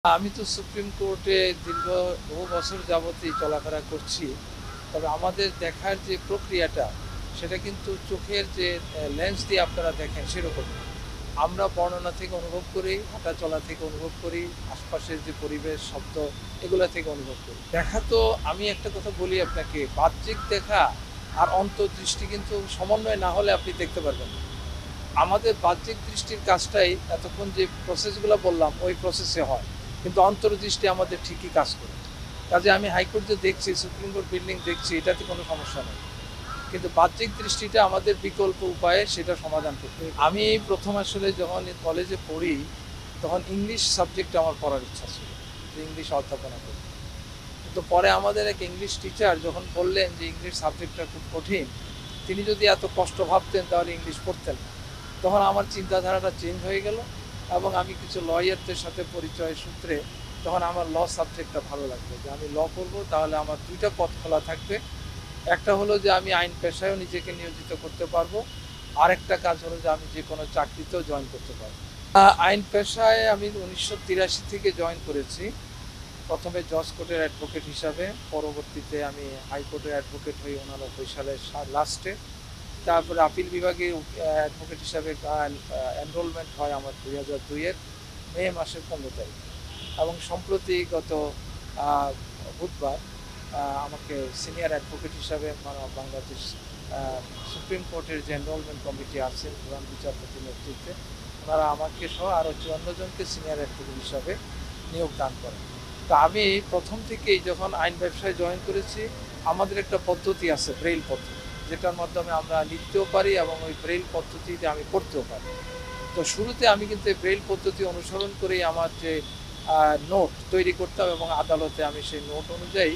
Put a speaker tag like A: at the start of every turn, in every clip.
A: আমি তো সুপ্রিম কোর্টে দীর্ঘ বহু বছর যাবতই চলাফেরা করছি। তবে আমাদের দেখার যে প্রক্রিয়াটা, সেটা কিন্তু চোখের যে লেন্স দিয়ে আপনারা দেখেন সেরকম না। আমরা বর্ণনা থেকে অনুভব করি, হাঁটা চলা থেকে অনুভব করি, আশপাশের যে পরিবেশ, শব্দ, এগুলা থেকে অনুভব করি। দেখা তো, আমি একটা কথা বলি আপনাকে, বাহ্যিক দেখা আর অন্তর্দৃষ্টি কিন্তু সমন্বয় না হলে আপনি দেখতে পারবেন না। আমাদের বাহ্যিক দৃষ্টির কাজটাই এতক্ষণ যে প্রসেসগুলো বললাম ওই প্রসেসে হয়, কিন্তু অন্তর্দৃষ্টি আমাদের ঠিকই কাজ করে। কাজে আমি হাইকোর্ট যে দেখছি, সুপ্রিম কোর্ট বিল্ডিং দেখছি, এটাতে কোনো সমস্যা নেই, কিন্তু বাহ্যিক দৃষ্টিটা আমাদের বিকল্প উপায়ে সেটা সমাধান করতে হবে। আমি প্রথম আসলে যখন কলেজে পড়ি, তখন ইংলিশ সাবজেক্টে আমার পড়ার ইচ্ছা ছিল, যে ইংলিশ অধ্যাপনা করব। কিন্তু পরে আমাদের এক ইংলিশ টিচার যখন বললেন যে ইংলিশ সাবজেক্টটা খুব কঠিন, তিনি যদি এত কষ্ট ভাবতেন তাহলে ইংলিশ পড়তেন না। তখন আমার চিন্তাধারাটা চেঞ্জ হয়ে গেল, এবং আমি কিছু লয়ারদের সাথে পরিচয় সূত্রে তখন আমার ল সাবজেক্টটা ভালো লাগবে, যে আমি ল করব, তাহলে আমার দুইটা পথ খোলা থাকবে। একটা হলো যে আমি আইন পেশায়ও নিজেকে নিয়োজিত করতে পারবো, আরেকটা কাজ হলো যে আমি যে কোনো চাকরিতেও জয়েন করতে পারবো। আইন পেশায় আমি 1983 থেকে জয়েন করেছি। প্রথমে জজ কোর্টের অ্যাডভোকেট হিসাবে, পরবর্তীতে আমি হাইকোর্টের অ্যাডভোকেট হই 1989 সালের লাস্টে। তারপরে আপিল বিভাগে অ্যাডভোকেট হিসাবে এনরোলমেন্ট হয় আমার 2002-এর মে মাসের 15 তারিখ। এবং সম্প্রতি গত বুধবার আমাকে সিনিয়র অ্যাডভোকেট হিসাবে বাংলাদেশ সুপ্রিম কোর্টের যে এনরোলমেন্ট কমিটি আছে প্রধান বিচারপতির নেতৃত্বে, ওনারা আমাকে সহ আরও 54 জনকে সিনিয়র অ্যাডভোকেট হিসাবে নিয়োগ দান করেন। তো আমি প্রথম থেকেই যখন আইন ব্যবসায় জয়েন করেছি, আমাদের একটা পদ্ধতি আছে, ব্রেইল পদ্ধতি, যেটার মাধ্যমে আমরা লিখতেও পারি এবং ওই ব্রেইল পদ্ধতিতে আমি পড়তেও পারি। তো শুরুতে আমি কিন্তু এই ব্রেইল পদ্ধতি অনুসরণ করেই আমার যে নোট তৈরি করতাম, এবং আদালতে আমি সেই নোট অনুযায়ী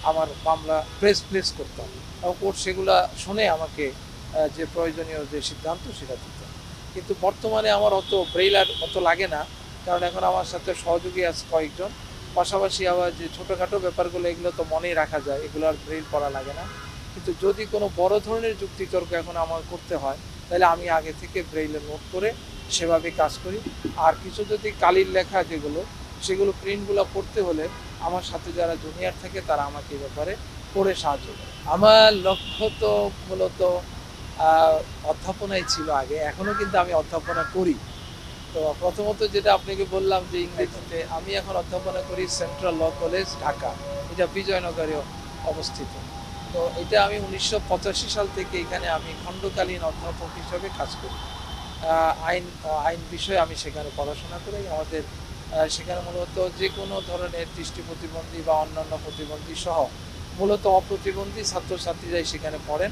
A: আমার মামলা প্লেস করতাম, এবং কোর্ট সেগুলা শুনে আমাকে যে প্রয়োজনীয় যে সিদ্ধান্ত সেটা দিত। কিন্তু বর্তমানে আমার অত ব্রেইল আর অত লাগে না, কারণ এখন আমার সাথে সহযোগী আছে কয়েকজন। পাশাপাশি আবার যে ছোটোখাটো ব্যাপারগুলো, এগুলো তো মনেই রাখা যায়, এগুলো আর ব্রেইল পড়া লাগে না। কিন্তু যদি কোনো বড় ধরনের যুক্তিতর্ক এখন আমার করতে হয়, তাহলে আমি আগে থেকে ব্রেইলে নোট করে সেভাবে কাজ করি। আর কিছু যদি কালির লেখা যেগুলো, সেগুলো প্রিন্টগুলো পড়তে হলে আমার সাথে যারা জুনিয়র থাকে তারা আমাকে এ ব্যাপারে পড়ে সাহায্য করে। আমার লক্ষ্য তো মূলত অধ্যাপনাই ছিল আগে, এখনও কিন্তু আমি অধ্যাপনা করি। তো প্রথমত যেটা আপনাকে বললাম যে ইংরেজিতে, আমি এখন অধ্যাপনা করি সেন্ট্রাল ল কলেজ, ঢাকা। এটা বিজয়নগরে অবস্থিত। তো এটা আমি 1985 সাল থেকে এখানে আমি খণ্ডকালীন অধ্যাপক হিসাবে কাজ করি। আইন আইন বিষয়ে আমি সেখানে পড়াশোনা করি। আমাদের সেখানে মূলত যে কোনো ধরনের দৃষ্টি প্রতিবন্ধী বা অন্যান্য প্রতিবন্ধী সহ মূলত অপ্রতিবন্ধী ছাত্রছাত্রীরাই সেখানে পড়েন,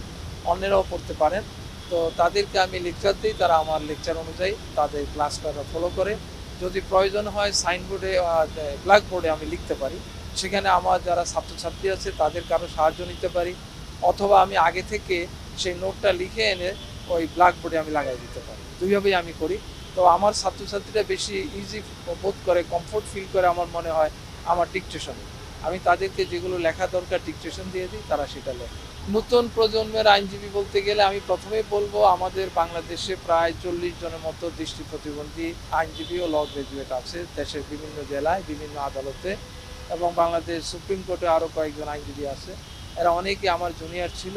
A: অন্যেরাও পড়তে পারেন। তো তাদেরকে আমি লেকচার দিই, তারা আমার লেকচার অনুযায়ী তাদের ক্লাসটা ফলো করে। যদি প্রয়োজন হয় সাইনবোর্ডে, ব্ল্যাকবোর্ডে আমি লিখতে পারি, সেখানে আমার যারা ছাত্রছাত্রী আছে তাদের কারো সাহায্য নিতে পারি, অথবা আমি আগে থেকে সেই নোটটা লিখে এনে ওই ব্ল্যাকবোর্ডে আমি লাগাই দিতে পারি। দুইভাবেই আমি করি। তো আমার ছাত্রছাত্রীরা বেশি ইজি বোধ করে, কমফোর্ট ফিল করে আমার মনে হয় আমার ডিকটেশনে। আমি তাদেরকে যেগুলো লেখা দরকার ডিকটেশন দিয়ে দিই, তারা সেটা লেখে। নতুন প্রজন্মের আইনজীবী বলতে গেলে আমি প্রথমেই বলবো, আমাদের বাংলাদেশে প্রায় 40 জনের মতো দৃষ্টি প্রতিবন্ধী আইনজীবী ও ল গ্রাজুয়েট আছে দেশের বিভিন্ন জেলায়, বিভিন্ন আদালতে, এবং বাংলাদেশ সুপ্রিম কোর্টে আরও কয়েকজন আইনজীবী আছে। এরা অনেকেই আমার জুনিয়র ছিল,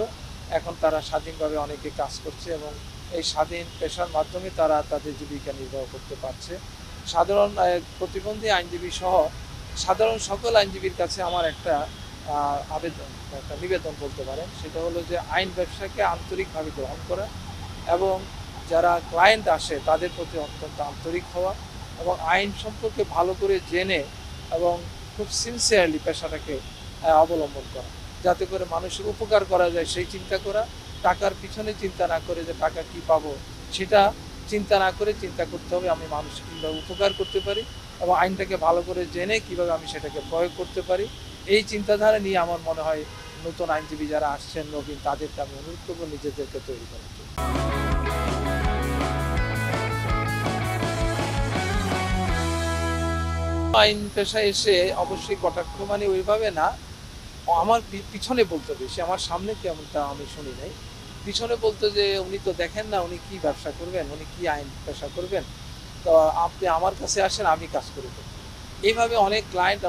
A: এখন তারা স্বাধীনভাবে অনেকে কাজ করছে, এবং এই স্বাধীন পেশার মাধ্যমে তারা তাদের জীবিকা নির্বাহ করতে পারছে। সাধারণ প্রতিবন্ধী আইনজীবী সহ সাধারণ সকল আইনজীবীর কাছে আমার একটা আবেদন, একটা নিবেদন বলতে পারেন, সেটা হলো যে আইন ব্যবসাকে আন্তরিকভাবে গ্রহণ করা, এবং যারা ক্লায়েন্ট আসে তাদের প্রতি অত্যন্ত আন্তরিক হওয়া, এবং আইন সম্পর্কে ভালো করে জেনে এবং খুব সিনসিয়ারলি পেশাটাকে অবলম্বন করা, যাতে করে মানুষের উপকার করা যায় সেই চিন্তা করা। টাকার পিছনে চিন্তা না করে যে টাকা কি পাবো সেটা চিন্তা না করে চিন্তা করতে হবে আমি মানুষকে কীভাবে উপকার করতে পারি, এবং আইনটাকে ভালো করে জেনে কীভাবে আমি সেটাকে প্রয়োগ করতে পারি। এই চিন্তাধারা নিয়ে আমার মনে হয় নতুন আইনজীবী যারা আসছেন নবীন, তাদেরকে আমি অনুরোধ করবো নিজেদেরকে তৈরি করার জন্য। আইন পেশায় এসে অবশ্যই কটাক্ষ মানে ওইভাবে না, আমার পিছনে বলতো বেশি, আমার সামনে কেমনটা আমি শুনি নাই। পিছনে বলতো যে উনি তো দেখেন না উনি কি ব্যবসা করবেন, উনি কি আইন পেশা করবেন, তো আপনি আমার কাছে আসেন, আমি কাজ করে দেবো। এইভাবে অনেক ক্লায়েন্ট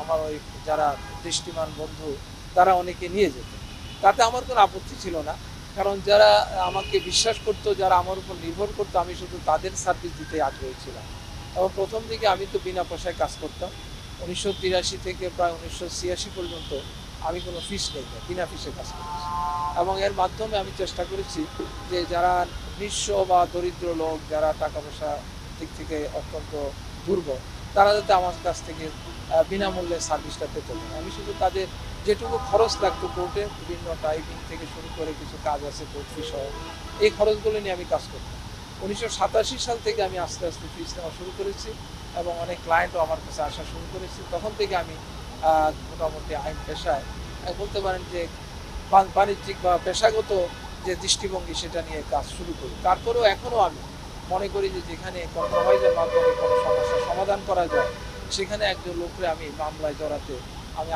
A: আমার ওই যারা দৃষ্টিমান বন্ধু তারা অনেকে নিয়ে যেত। তাতে আমার কোনো আপত্তি ছিল না, কারণ যারা আমাকে বিশ্বাস করতো, যারা আমার উপর নির্ভর করতো, আমি শুধু তাদের সার্ভিস দিতে আগ্রহী ছিলাম। এবং প্রথম দিকে আমি তো বিনা পয়সায় কাজ করতাম। 1983 থেকে প্রায় 1986 পর্যন্ত আমি কোনো ফিস নেই না, বিনা ফিসে কাজ করেছি। এবং এর মাধ্যমে আমি চেষ্টা করেছি যে যারা নিঃস্ব বা দরিদ্র লোক, যারা টাকা পয়সা দিক থেকে অত্যন্ত দুর্বল, তারা যাতে আমার কাছ থেকে বিনামূল্যে সার্ভিসটা পেতে পারে। আমি শুধু তাদের যেটুকু খরচ লাগতো কোর্টে, বিভিন্ন টাইপিং থেকে শুরু করে কিছু কাজ আছে কোর্ট ফি সহ, এই খরচগুলো নিয়ে আমি কাজ করতাম। 1987 সাল থেকে আমি আস্তে আস্তে ফিস নেওয়া শুরু করেছি এবং অনেক ক্লায়েন্টও আমার কাছে আসা শুরু করেছি। তখন থেকে আমি মোটামুটি আইন পেশায় বলতে পারেন যে বাণিজ্যিক বা পেশাগত যে দৃষ্টিভঙ্গি সেটা নিয়ে কাজ শুরু করি। তারপরেও এখনও আমি মনে করি যে যেখানে কম্প্রোমাইজের মাধ্যমে কোনো সমস্যার সমাধান করা যায়, সেখানে একজন লোককে আমি মামলায় জড়াতে আমি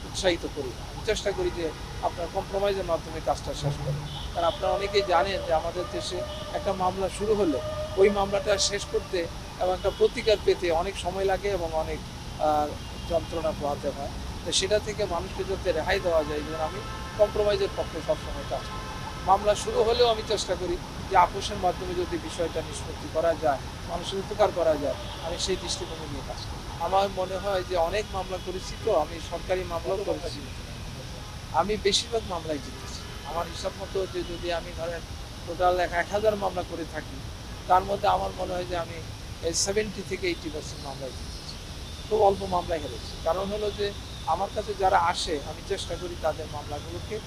A: উৎসাহিত করি। আমি চেষ্টা করি যে আপনার কম্প্রোমাইজের মাধ্যমে কাজটা শেষ করি। কারণ আপনারা অনেকেই জানেন যে আমাদের দেশে একটা মামলা শুরু হলে ওই মামলাটা শেষ করতে এবং একটা প্রতিকার পেতে অনেক সময় লাগে এবং অনেক যন্ত্রণা পোহাতে হয়। তো সেটা থেকে মানুষকে যাতে রেহাই দেওয়া যায়, যেন আমি কম্প্রোমাইজের পক্ষে সবসময় কাজ করি। মামলা শুরু হলেও আমি চেষ্টা করি যে আপোষের মাধ্যমে যদি বিষয়টা নিষ্পত্তি করা যায়, মানুষের উপকার করা যায়, আমি সেই দৃষ্টিভঙ্গি নিয়ে কাজ করি। আমার মনে হয় যে অনেক মামলা করেছি, তো আমি সরকারি মামলাও করেছি, আমি বেশিরভাগ মামলায় জিতেছি। আমার হিসাব মতো যে যদি আমি ধরেন টোটাল 1000 মামলা করে থাকি, তার মধ্যে আমার মনে হয় যে আমি 70 থেকে 80% মামলায় জিতেছি। খুব অল্প মামলায় হেরেছি। কারণ হলো যে আমার কাছে যারা আসে, আমি চেষ্টা করি তাদের মামলাগুলোকে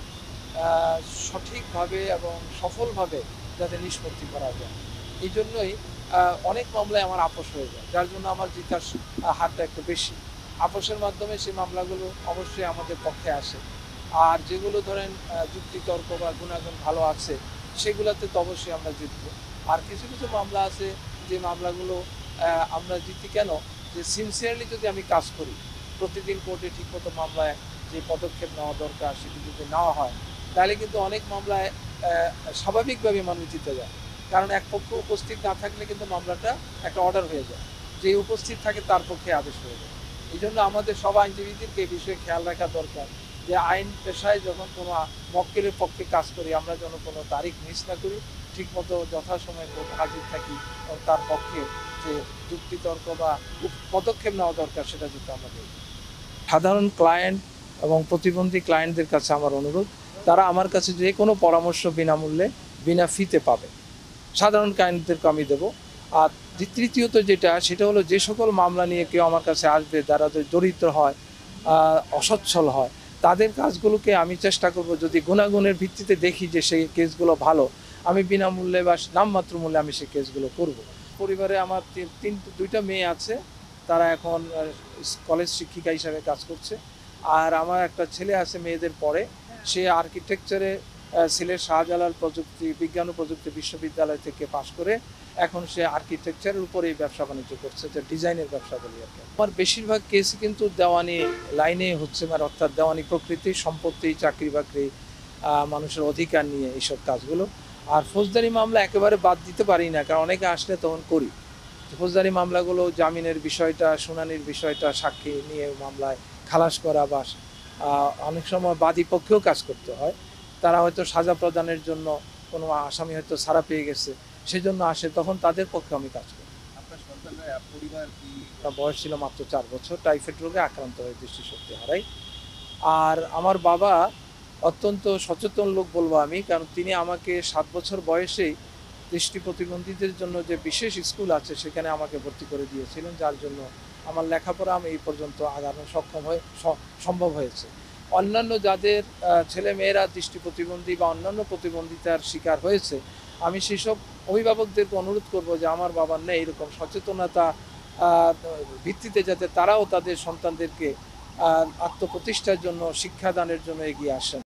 A: সঠিকভাবে এবং সফলভাবে যাতে নিষ্পত্তি করা যায়। এই জন্যই অনেক মামলায় আমার আপোষ হয়ে যায়, যার জন্য আমার জিতার হারটা একটু বেশি। আপোষের মাধ্যমে সেই মামলাগুলো অবশ্যই আমাদের পক্ষে আসে। আর যেগুলো ধরেন যুক্তিতর্ক বা গুণাগুণ ভালো আছে, সেগুলোতে তো অবশ্যই আমরা জিতব। আর কিছু কিছু মামলা আছে যে মামলাগুলো আমরা জিতি কেন, যে সিনসিয়ারলি যদি আমি কাজ করি, প্রতিদিন কোর্টে ঠিকমতো মামলায় যে পদক্ষেপ নেওয়া দরকার সেটি যদি নেওয়া হয়, তাহলে কিন্তু অনেক মামলায় স্বাভাবিকভাবে মানুষ জিতে যায়। কারণ এক পক্ষ উপস্থিত না থাকলে কিন্তু মামলাটা একটা অর্ডার হয়ে যায়, যে উপস্থিত থাকে তার পক্ষে আদেশ হয়ে যায়। এই জন্য আমাদের সব আইনজীবীদেরকে এই বিষয়ে খেয়াল রাখা দরকার যে আইন পেশায় যখন কোনো মক্কেলের পক্ষে কাজ করি, আমরা যেন কোনো তারিখ মিস না করি, ঠিকমতো যথাসময়ে কোর্টে হাজির থাকি এবং তার পক্ষে যে যুক্তিতর্ক বা পদক্ষেপ নেওয়া দরকার সেটা যাতে আমরা করি। সাধারণ ক্লায়েন্ট এবং প্রতিবন্ধী ক্লায়েন্টদের কাছে আমার অনুরোধ, তারা আমার কাছে যে কোনো পরামর্শ বিনামূল্যে বিনা ফিতে পাবে। সাধারণ ক্লায়েন্টদেরকে আমি দেবো। আর তৃতীয়ত যেটা, সেটা হলো যে সকল মামলা নিয়ে কেউ আমার কাছে আসবে, যারা দরিদ্র হয়, অসচ্ছল হয়, তাদের কাজগুলোকে আমি চেষ্টা করব, যদি গুণাগুণের ভিত্তিতে দেখি যে সেই কেসগুলো ভালো, আমি বিনামূল্যে বা নামমাত্র মূল্যে আমি সেই কেসগুলো করব। পরিবারে আমার দুইটা মেয়ে আছে, তারা এখন কলেজ শিক্ষিকা হিসাবে কাজ করছে। আর আমার একটা ছেলে আছে মেয়েদের পরে, সে আর্কিটেকচারে সিলেট শাহজালাল বিজ্ঞান ও প্রযুক্তি বিশ্ববিদ্যালয় থেকে পাশ করে এখন সে আর্কিটেকচারের উপরেই ব্যবসা বাণিজ্য করছে, যে ডিজাইনের ব্যবসা বলি আর কি। আমার বেশিরভাগ কেসই কিন্তু দেওয়ানি লাইনে হচ্ছে, মানে অর্থাৎ দেওয়ানি প্রকৃতি, সম্পত্তি, চাকরি বাকরি, মানুষের অধিকার নিয়ে এইসব কাজগুলো। আর ফৌজদারি মামলা একেবারে বাদ দিতে পারি না, কারণ অনেকে আসলে তখন করি। ফৌজদারি মামলাগুলো জামিনের বিষয়টা, শুনানির বিষয়টা, সাক্ষী নিয়ে মামলায় খালাস করা, বা অনেক সময় বাদী পক্ষেও কাজ করতে হয়। তারা হয়তো সাজা প্রদানের জন্য, কোনো আসামি হয়তো ছাড়া পেয়ে গেছে, সেজন্য আসে, তখন তাদের পক্ষে আমি কাজ করি।
B: আপনার সন্তানরা পরিবার কি?
A: তার বয়স ছিল মাত্র 4 বছর, টাইফয়েড রোগে আক্রান্ত হয়ে দৃষ্টিশক্তি হারাই। আর আমার বাবা অত্যন্ত সচেতন লোক বলবো আমি, কারণ তিনি আমাকে 7 বছর বয়সেই দৃষ্টি প্রতিবন্ধীদের জন্য যে বিশেষ স্কুল আছে সেখানে আমাকে ভর্তি করে দিয়েছিলেন, যার জন্য আমার লেখাপড়া আমি এই পর্যন্ত আগানো সম্ভব হয়েছে। অন্যান্য যাদের ছেলে মেয়েরা দৃষ্টি প্রতিবন্ধী বা অন্যান্য প্রতিবন্ধিতার শিকার হয়েছে, আমি সেসব অভিভাবকদেরকে অনুরোধ করব যে আমার বাবার নেই এরকম সচেতনতা ভিত্তিতে যাতে তারাও তাদের সন্তানদেরকে আত্মপ্রতিষ্ঠার জন্য, শিক্ষাদানের জন্য এগিয়ে আসেন।